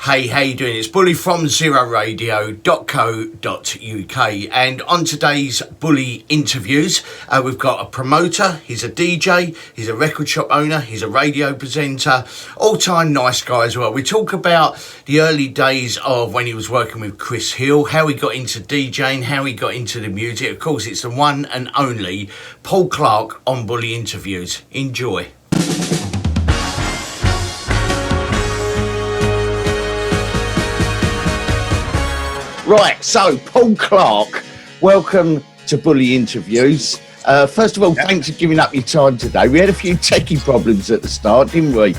Hey, how you doing? It's Bully from zeroradio.co.uk, and on today's Bully interviews, we've got a promoter, he's a DJ, he's a record shop owner, he's a radio presenter, all-time nice guy as well. We talk about the early days of when he was working with Chris Hill, how he got into DJing, how he got into the music. Of course, it's the one and only Paul Clark on Bully Interviews. Enjoy. Right, so Paul Clark, welcome to Bully Interviews. First of all, thanks for giving up your time today. We had a few techie problems at the start, didn't we?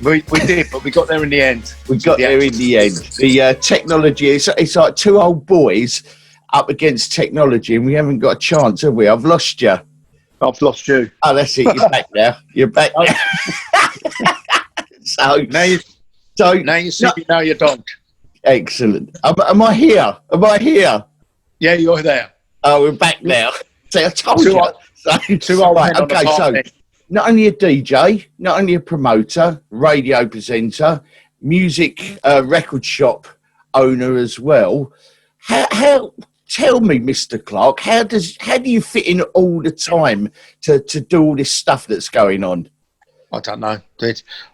We did, but we got there in the end. We got there in the end. The technology, it's like two old boys up against technology, and we haven't got a chance, have we? I've lost you. I've lost you. Oh, that's it. You're back now. You're back now. Now you see me, now you don't. Excellent. Am I here? Am I here? Yeah, you're there. Oh, we're back now. See, I told you. Two old men on the so party. not only a DJ, not only a promoter, radio presenter, music record shop owner as well. How? Tell me, Mr. Clark, how do you fit in all the time to do all this stuff that's going on? I don't know.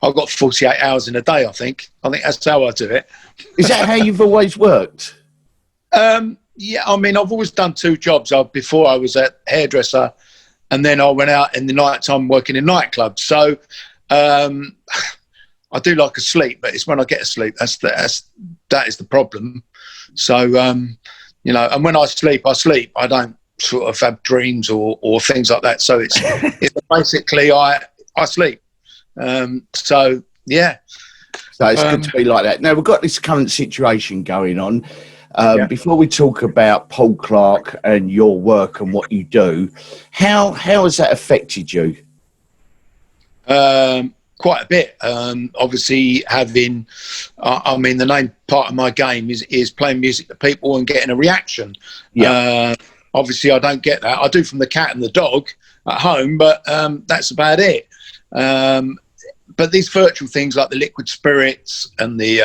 I've got 48 hours in a day, I think. I think that's how I do it. Is that how you've always worked? Yeah, I mean, I've always done two jobs. Before I was a hairdresser, and then I went out in the night time working in nightclubs. So I do like to sleep, but it's when I get to sleep that is the problem. So you know, and when I sleep. I don't sort of have dreams or things like that. So it's basically I sleep. So yeah. So it's good to be like that. Now we've got this current situation going on. Before we talk about Paul Clark and your work and what you do, how has that affected you? Quite a bit. Obviously, having, I mean, the main part of my game is playing music to people and getting a reaction. Yeah. Obviously, I don't get that. I do from the cat and the dog at home, but that's about it. But these virtual things like the liquid spirits and the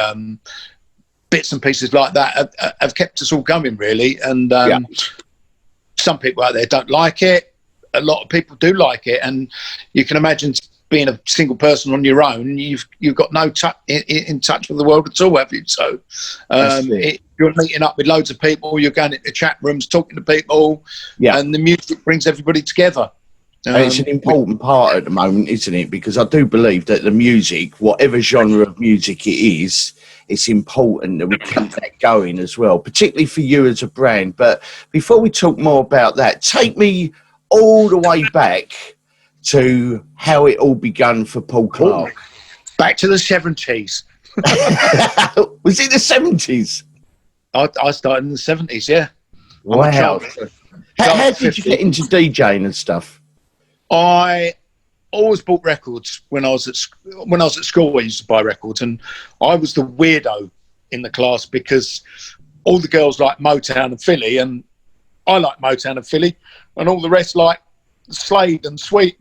bits and pieces like that have kept us all going, really. And some people out there don't like it. A lot of people do like it, and you can imagine being a single person on your own, you've got no in touch with the world at all, have you? So you're meeting up with loads of people, you're going into chat rooms, talking to people, and the music brings everybody together. And it's an important part at the moment, isn't it? Because I do believe that the music, whatever genre of music it is, it's important that we keep that going as well, particularly for you as a brand. But before we talk more about that, take me all the way back to how it all began for Paul Clark. Back to the 70s. Was it the 70s? I started in the 70s, yeah. Wow. How did you get into DJing and stuff? I always bought records when I was at school. I used to buy records, and I was the weirdo in the class because all the girls like Motown and Philly, and I like Motown and Philly, and all the rest like Slade and Sweet,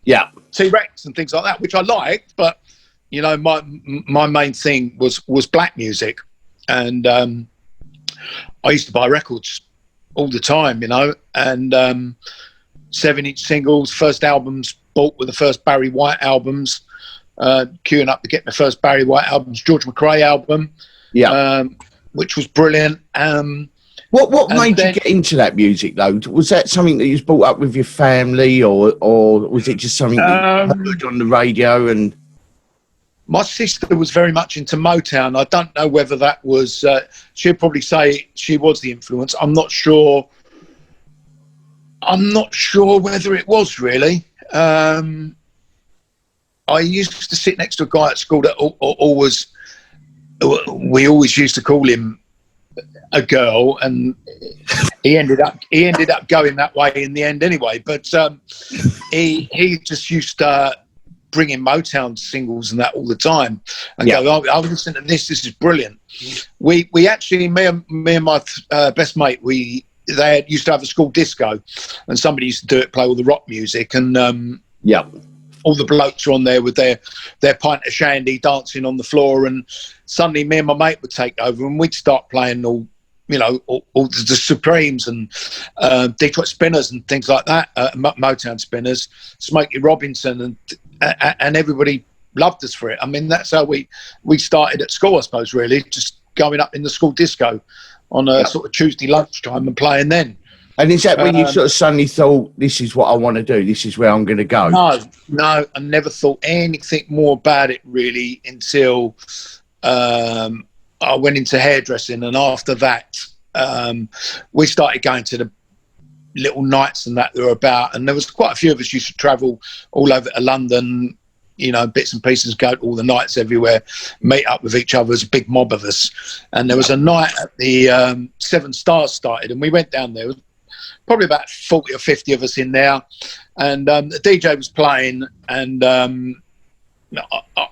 T-Rex and things like that, which I liked. But you know, my main thing was black music, and I used to buy records all the time, you know, and 7-inch singles, first albums bought with the first Barry White albums, queuing up to get my first Barry White albums, George McRae album, which was brilliant. What made you get into that music though? Was that something that you brought up with your family, or was it just something that you heard on the radio? And my sister was very much into Motown. I don't know whether that was, she'd probably say she was the influence. I'm not sure whether it was really. I used to sit next to a guy at school that we always used to call him a girl, and he ended up going that way in the end anyway. But he just used to bring in Motown singles and that all the time, and go, "I'll listen to this. This is brilliant." We actually, me and my best mate, they used to have a school disco, and somebody used to do it, play all the rock music, and all the blokes are on there with their pint of shandy dancing on the floor, and suddenly me and my mate would take over and we'd start playing all the Supremes and Detroit Spinners and things like that, Motown Spinners, Smokey Robinson, and everybody loved us for it. I mean, that's how we started at school, I suppose, really, just going up in the school disco on a sort of Tuesday lunchtime and playing then. And is that when you sort of suddenly thought, this is what I want to do, this is where I'm going to go? No, I never thought anything more about it, really, until I went into hairdressing. And after that, we started going to the little nights and that there were about. And there was quite a few of us used to travel all over to London, you know, bits and pieces, go to all the nights everywhere, meet up with each other. As a big mob of us. And there was a night at the Seven Stars started, and we went down there. Probably about 40 or 50 of us in there, and the DJ was playing, and I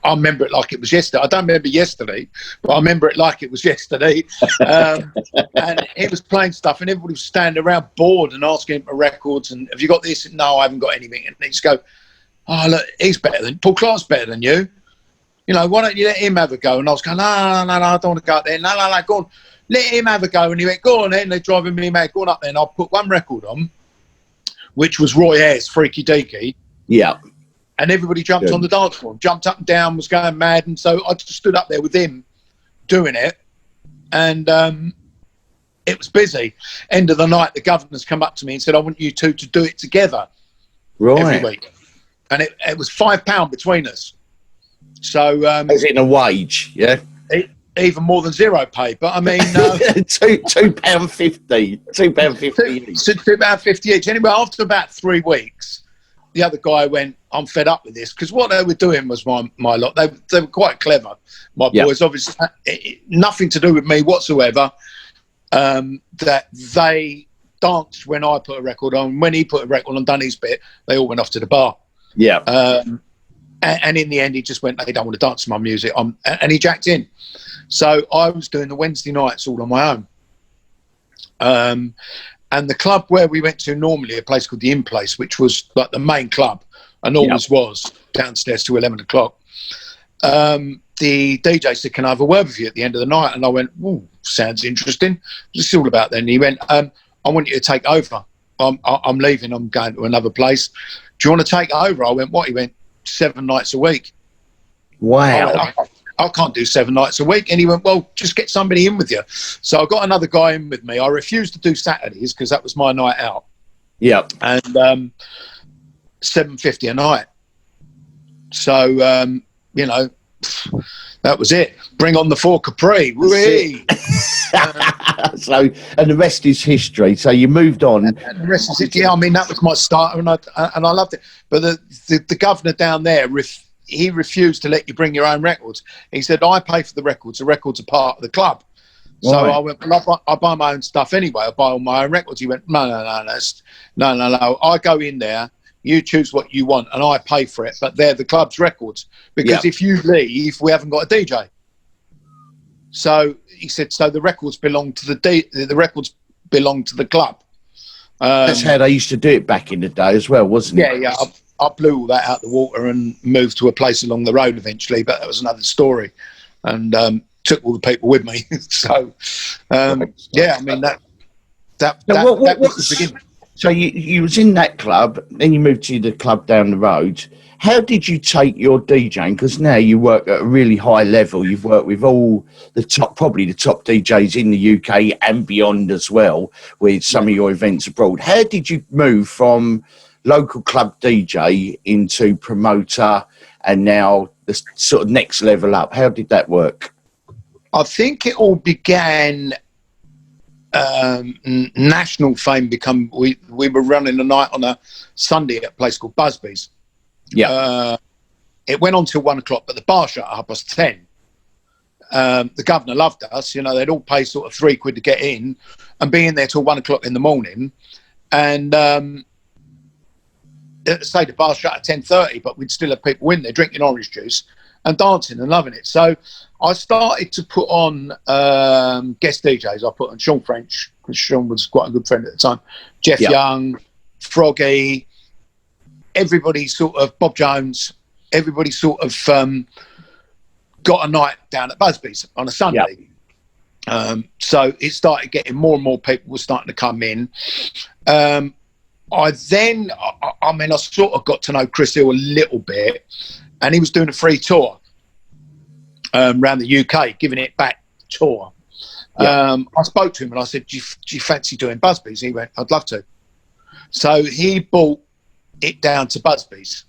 remember it like it was yesterday. I don't remember yesterday, but I remember it like it was yesterday. And he was playing stuff, and everybody was standing around bored and asking him for records, and have you got this? No, I haven't got anything. And he just go, oh, look, he's better than Paul Clark's better than you. You know, why don't you let him have a go? And I was going, no, I don't want to go out there. No, go on. Let him have a go. And he went, go on then. They're driving me mad. Go on up there. And I put one record on, which was Roy Ayers' Freaky Deaky. Yeah. And everybody jumped on the dance floor, jumped up and down, was going mad. And so I just stood up there with him doing it. And it was busy. End of the night, the governor's come up to me and said, I want you two to do it together every week. And it was £5 between us. So as in a wage, yeah? Even more than zero pay, but I mean £2.50. £2.50. £2.50 each. Anyway, after about 3 weeks, the other guy went, I'm fed up with this, because what they were doing was my lot. They were quite clever, my boys. Obviously, nothing to do with me whatsoever. That they danced when I put a record on. When he put a record on, done his bit, they all went off to the bar. Yeah. And in the end, he just went, they don't want to dance to my music. And he jacked in. So I was doing the Wednesday nights all on my own. And the club where we went to normally, a place called the In Place, which was like the main club, and always was, downstairs to 11 o'clock. The DJ said, can I have a word with you at the end of the night? And I went, ooh, sounds interesting. What's it all about then? And he went, I want you to take over. I'm leaving. I'm going to another place. Do you want to take over? I went, what? He went, 7 nights a week. Wow. I can't do 7 nights a week. And he went, well, just get somebody in with you. So I got another guy in with me. I refused to do Saturdays because that was my night out. Yeah. And $7.50 a night. So, you know, that was it. Bring on the 4 Capri. So, and the rest is history. So you moved on. And the rest is history. Yeah, I mean, that was my start, and I loved it. But the governor down there, he refused to let you bring your own records. He said, I pay for the records. The records are part of the club. Right. So I went, well, I buy my own stuff anyway. I buy all my own records. He went, no. I go in there. You choose what you want, and I pay for it. But they're the club's records, because if you leave, we haven't got a DJ. So he said, so the records belong to the records belong to the club. That's how they used to do it back in the day as well, wasn't it? Yeah. I blew all that out the water and moved to a place along the road eventually, but that was another story. And took all the people with me. So yeah, I mean that was the beginning. So you was in that club, then you moved to the club down the road. How did you take your DJing? Because now you work at a really high level. You've worked with all probably the top DJs in the UK and beyond as well, with some of your events abroad. How did you move from local club DJ into promoter and now the sort of next level up? How did that work? I think it all began... national fame become. We were running a night on a Sunday at a place called Busby's. Yeah. It went on till 1 o'clock, but the bar shut at 10:30. The governor loved us. You know, they'd all pay sort of £3 to get in and be in there till 1 o'clock in the morning. And say the bar shut at 10:30, but we'd still have people in there drinking orange juice and dancing and loving it. So I started to put on guest DJs. I put on Sean French, because Sean was quite a good friend at the time. Jeff Young, Froggy, everybody sort of, Bob Jones, everybody sort of got a night down at Busby's on a Sunday. So it started getting more and more people were starting to come in. I sort of got to know Chris Hill a little bit, and he was doing a free tour around the UK, giving it back tour. I spoke to him and I said, do you fancy doing Busby's? He went, I'd love to. So he brought it down to Busby's.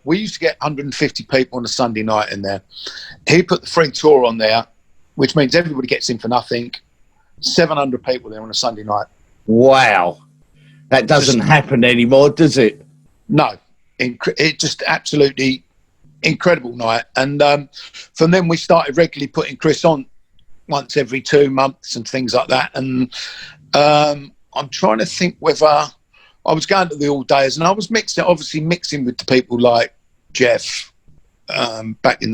We used to get 150 people on a Sunday night in there. He put the free tour on there, which means everybody gets in for nothing. 700 people there on a Sunday night. Wow. That doesn't happen anymore, does it? No. It just absolutely incredible night. And from then we started regularly putting Chris on once every 2 months and things like that. And I'm trying to think whether I was going to the all-dayers, and I was mixing with the people like Jeff back in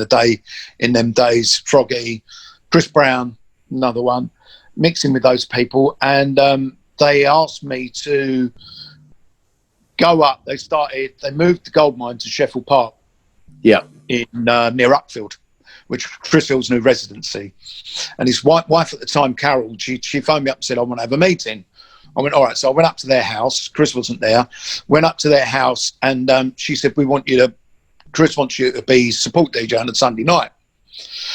them days, Froggy, Chris Brown, another one, mixing with those people. And they asked me to go up. They moved the Goldmine to Sheffield Park. Yeah. In near Uckfield, which was Chris Hill's new residency. And his wife at the time, Carol, she phoned me up and said, I want to have a meeting. I went, all right. So I went up to their house. Chris wasn't there. Went up to their house, and she said, Chris wants you to be support DJ on a Sunday night.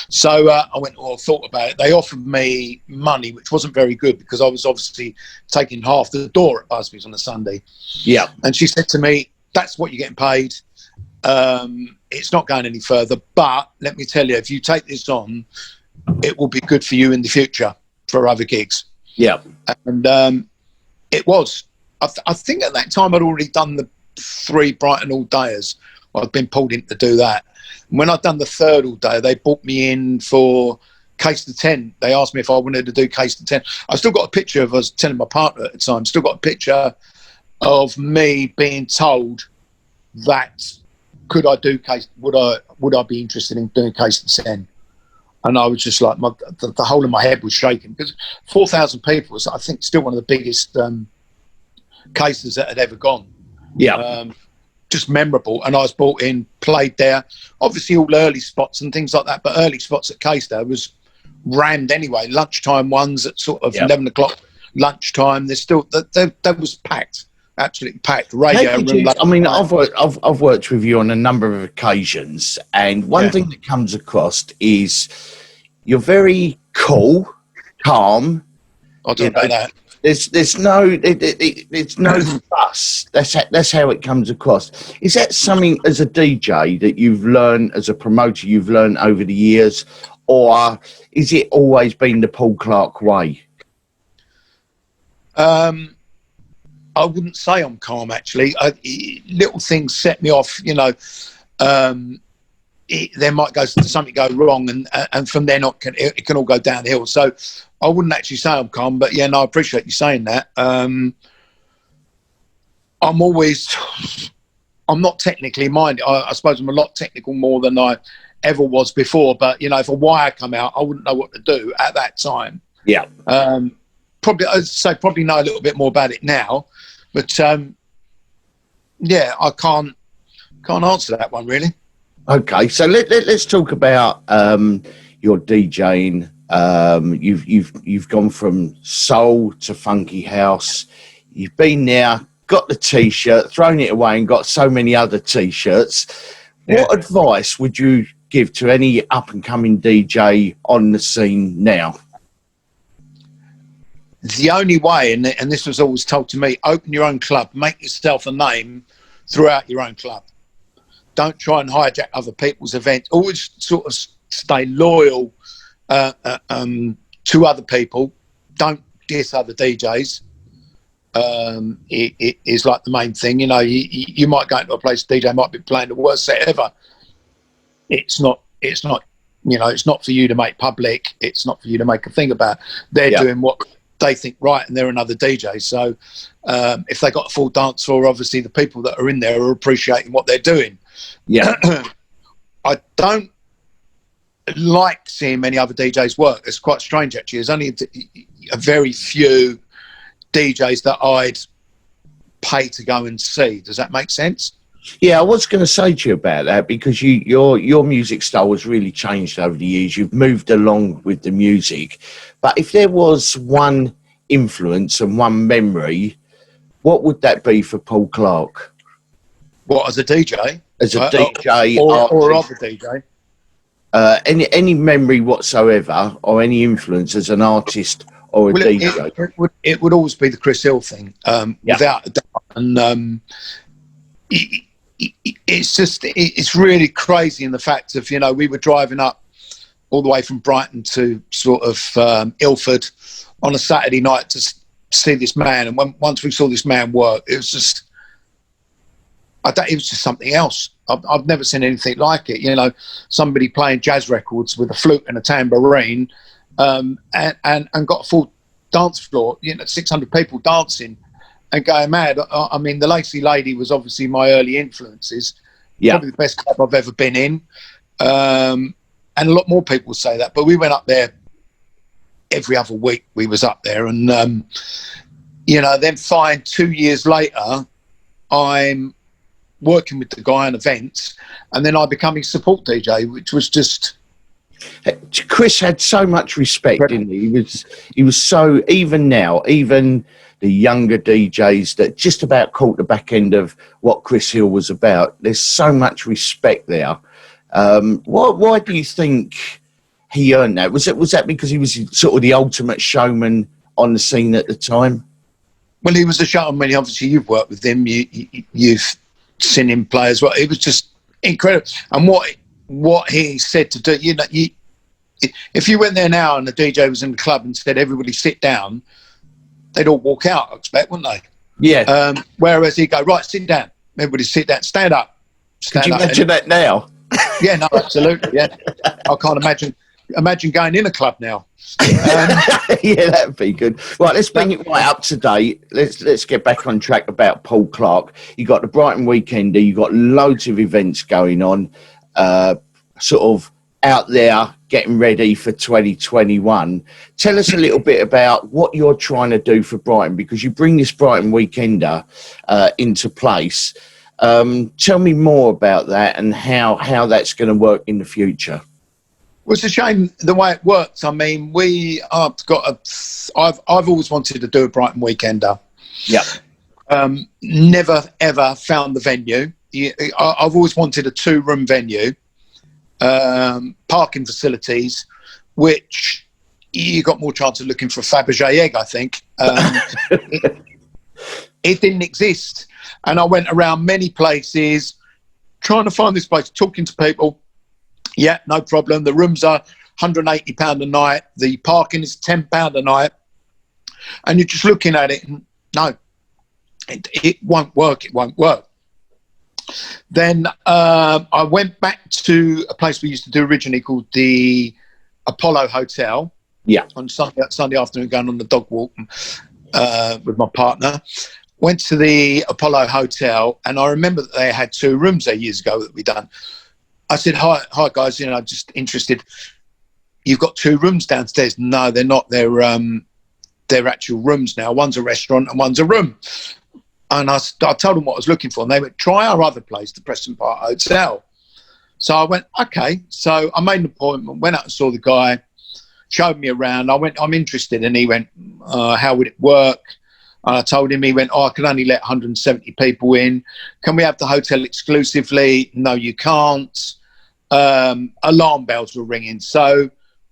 So I went, thought about it. They offered me money, which wasn't very good because I was obviously taking half the door at Busby's on a Sunday. Yeah. And she said to me, that's what you're getting paid. It's not going any further, but let me tell you, if you take this on, it will be good for you in the future for other gigs. Yeah. And it was. I think at that time I'd already done the 3 Brighton all-dayers. I'd been pulled in to do that. And when I'd done the 3rd all-day, they brought me in for Case to 10. They asked me if I wanted to do Case to 10. I still got a picture of, I was telling my partner at the time, still got a picture of me being told that could I do Case, would I be interested in doing Case to 10? And I was just like, the whole of my head was shaking because 4,000 people was, I think, still one of the biggest cases that had ever gone. Yeah. Just memorable. And I was brought in, played there. Obviously, all early spots and things like that, but early spots at Caister was rammed anyway. Lunchtime ones at sort of 11 o'clock lunchtime. There's still that was packed, absolutely packed. Radio room. I've worked with you on a number of occasions, and one thing that comes across is you're very cool, calm. I don't know that. There's no fuss. That's how it comes across. Is that something as a DJ that you've learned, as a promoter you've learned over the years, or is it always been the Paul Clark way? I wouldn't say I'm calm, actually. Little things set me off, you know. There might something go wrong, and from there it can all go downhill. So I wouldn't actually say I'm calm, but I appreciate you saying that. I'm not technically minded. I suppose I'm a lot technical more than I ever was before. But if a wire come out, I wouldn't know what to do at that time. Yeah. Probably know a little bit more about it now, but I can't answer that one really. Okay, so let's talk about your DJing. You've gone from soul to funky house. You've been there, got the T-shirt, thrown it away, and got so many other T-shirts. Yeah. What advice would you give to any up and coming DJ on the scene now? The only way, and this was always told to me, open your own club, make yourself a name throughout your own club. Don't try and hijack other people's events. Always sort of stay loyal to other people. Don't diss other DJs. It is like the main thing. You might go into a place, DJ might be playing the worst set ever. It's not. It's not for you to make public. It's not for you to make a thing about. They're doing what they think right, and they're another DJ. So if they got a full dance floor, obviously the people that are in there are appreciating what they're doing. Yeah. I don't like seeing many other DJs work. It's quite strange, actually. There's only a very few DJs that I'd pay to go and see. Does that make sense? Yeah, I was going to say to you about that because your music style has really changed over the years. You've moved along with the music, but if there was one influence and one memory, what would that be for Paul Clark? What, as a DJ? As a DJ, or of a DJ? Any memory whatsoever, or any influence as an artist or a DJ? It would always be the Chris Hill thing, without a doubt. And it's really crazy in the fact of, you know, we were driving up all the way from Brighton to sort of Ilford on a Saturday night to see this man, and once we saw this man work, it was just it was just something else. I've never seen anything like it. You know, somebody playing jazz records with a flute and a tambourine, and got a full dance floor. You know, 600 people dancing and going mad. I mean, the Lacy Lady was obviously my early influences. Yeah, probably the best club I've ever been in, and a lot more people say that. But we went up there every other week. We was up there, and you know, then fine. 2 years later, I'm working with the guy on events, and then I become his support DJ, which was just. Chris had so much respect, didn't he? He was so, even now, even the younger DJs that just about caught the back end of what Chris Hill was about. There's so much respect there. Why do you think he earned that? Was that because he was sort of the ultimate showman on the scene at the time? Well, he was a showman. Obviously, you've worked with him. You've seen him play as well. It was just incredible. And what he said to do, you know, if you went there now and the DJ was in the club and said, everybody sit down, they'd all walk out, I expect, wouldn't they? Yeah. Whereas he'd go, right, sit down. Everybody sit down. Stand up. Could you imagine that now? Yeah, no, absolutely, yeah. I can't imagine going in a club now. Yeah, that'd be good. Right, let's bring it right up to date. Let's get back on track about Paul Clark. You got the Brighton Weekender. You got loads of events going on, sort of out there getting ready for 2021. Tell us a little bit about what you're trying to do for Brighton, because you bring this Brighton Weekender into place. Tell me more about that and how that's going to work in the future. Well, it's a shame the way it works. I mean, I've always wanted to do a Brighton Weekender. Yeah. Never ever found the venue. I've always wanted a 2-room venue, parking facilities, which you got more chance of looking for a Fabergé egg, I think. It didn't exist, and I went around many places trying to find this place, talking to people. Yeah, no problem. The rooms are £180 a night. The parking is £10 a night. And you're just looking at it and no, it won't work. It won't work. Then I went back to a place we used to do originally called the Apollo Hotel. Yeah. On Sunday afternoon, going on the dog walk with my partner. Went to the Apollo Hotel, and I remember that they had 2 rooms there years ago that we'd done. I said, hi guys, you know, I'm just interested. You've got 2 rooms downstairs. No, they're not. They're actual rooms now. One's a restaurant and one's a room. And I told them what I was looking for, and they went, try our other place, the Preston Park Hotel. So I went, okay. So I made an appointment, went out and saw the guy, showed me around. I went, I'm interested. And he went, how would it work? And I told him, he went, I can only let 170 people in. Can we have the hotel exclusively? No, you can't. Alarm bells were ringing. So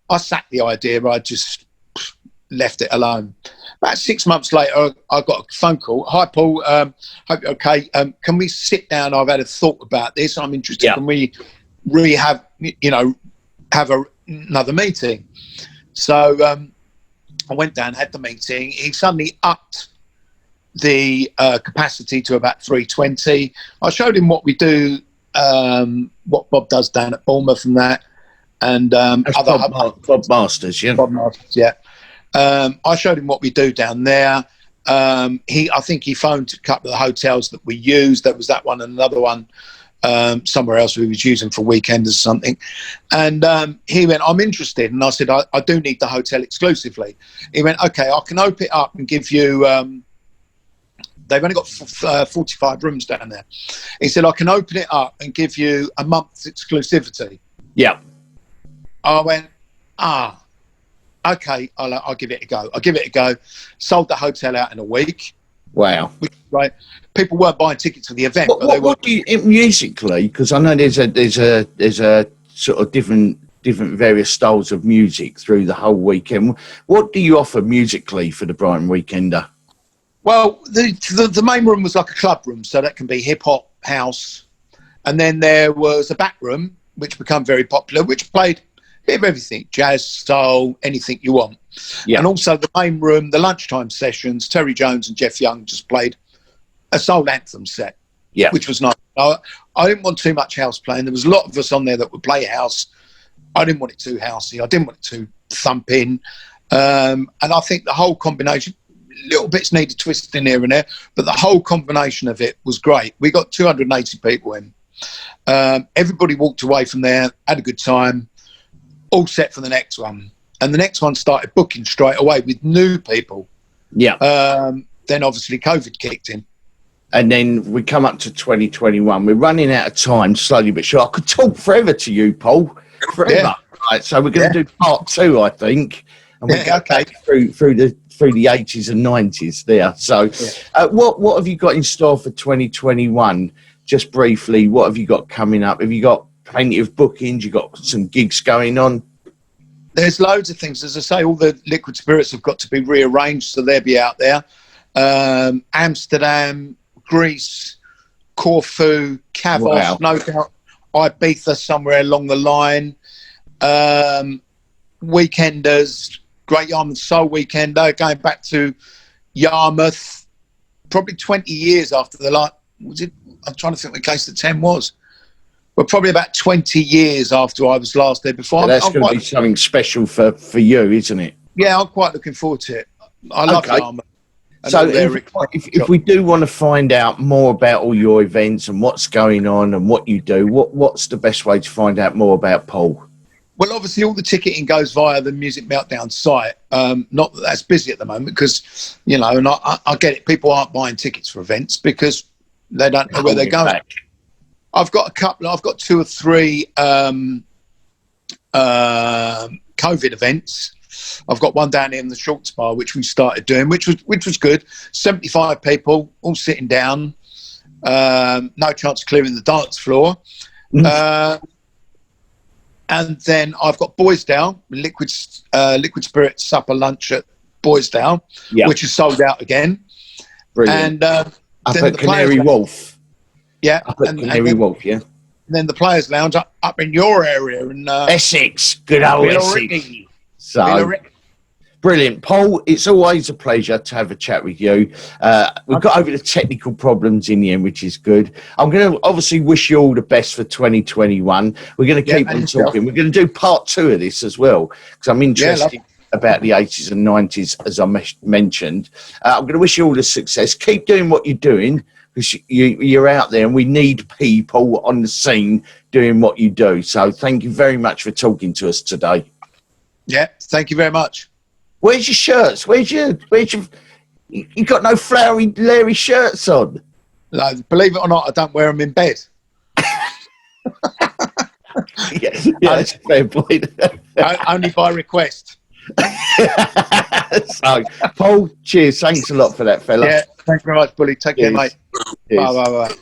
I sacked the idea. I just left it alone. About 6 months later, I got a phone call. Hi, Paul. Hope you're okay. Can we sit down? I've had a thought about this. I'm interested. Yeah. Can we have another meeting? So I went down, had the meeting. He suddenly upped the capacity to about 320. I showed him what we do, what Bob does down at Bournemouth and that, and Bob Masters, yeah. Bob Masters, yeah. I showed him what we do down there. I think he phoned a couple of the hotels that we used. There was that one and another one somewhere else we was using for weekends or something. And he went, I'm interested. And I said, I do need the hotel exclusively. He went, okay, I can open it up and give you They've only got 45 rooms down there. He said, I can open it up and give you a month's exclusivity. Yeah. I went, okay, I'll give it a go. I'll give it a go. Sold the hotel out in a week. Wow. Right. People weren't buying tickets to the event. What do you, musically, because I know there's a sort of different various styles of music through the whole weekend. What do you offer musically for the Brighton Weekender? Well, the main room was like a club room, so that can be hip hop, house, and then there was a back room which became very popular, which played a bit of everything: jazz, soul, anything you want. Yeah. And also the main room, the lunchtime sessions, Terry Jones and Jeff Young just played a soul anthem set, which was nice. I didn't want too much house playing. There was a lot of us on there that would play house. I didn't want it too housey. I didn't want it too thumping. And I think the whole combination, little bits needed twisting here and there, but the whole combination of it was great. We got 280 people in. Everybody walked away from there, had a good time, all set for the next one. And the next one started booking straight away with new people. Yeah. Then obviously COVID kicked in. And then we come up to 2021. We're running out of time, slowly but sure. I could talk forever to you, Paul. Forever. Yeah. Right, so we're going to do part 2, I think. And we'll go back through the 80s and 90s there. So what have you got in store for 2021? Just briefly, what have you got coming up? Have you got plenty of bookings? You got some gigs going on? There's loads of things. As I say, all the liquid spirits have got to be rearranged, so they'll be out there. Amsterdam, Greece, Corfu, Kavos, no doubt Ibiza somewhere along the line. Weekenders, Great Yarmouth Soul Weekender, going back to Yarmouth, probably 20 years after the last, was it? I'm trying to think what Case of 10 was. Well, probably about 20 years after I was last there before. So that's going to be something special for you, isn't it? Yeah, I'm quite looking forward to it. I love Yarmouth. So if we do want to find out more about all your events and what's going on and what you do, what's the best way to find out more about Paul? Well, obviously all the ticketing goes via the Music Meltdown site. Not that that's busy at the moment because, you know, and I get it, people aren't buying tickets for events because they don't know where they're going. Back. I've got 2 or 3 COVID events. I've got one down here in the Shorts Bar, which we started doing, which was good. 75 people, all sitting down. No chance of clearing the dance floor. And then I've got Boysdale, Liquid Spirit Supper Lunch at Boysdale, which is sold out again. Brilliant. And up at Canary Wharf. Yeah. Up at Canary Wharf, yeah. And then the Players Lounge up in your area. In, Essex, good old Essex. So, brilliant. Paul, it's always a pleasure to have a chat with you. We've got over the technical problems in the end, which is good. I'm going to obviously wish you all the best for 2021. We're going to keep on talking. We're going to do part 2 of this as well, because I'm interested about the 80s and 90s, as I mentioned. I'm going to wish you all the success. Keep doing what you're doing, because you're out there, and we need people on the scene doing what you do. So thank you very much for talking to us today. Yeah, thank you very much. Where's your shirts? You got no flowery, Larry shirts on? No, believe it or not, I don't wear them in bed. yeah, that's a fair point. Only by request. So, Paul, cheers. Thanks a lot for that, fella. Yeah, thanks very much, Bully. Take care, mate. Cheers. Bye.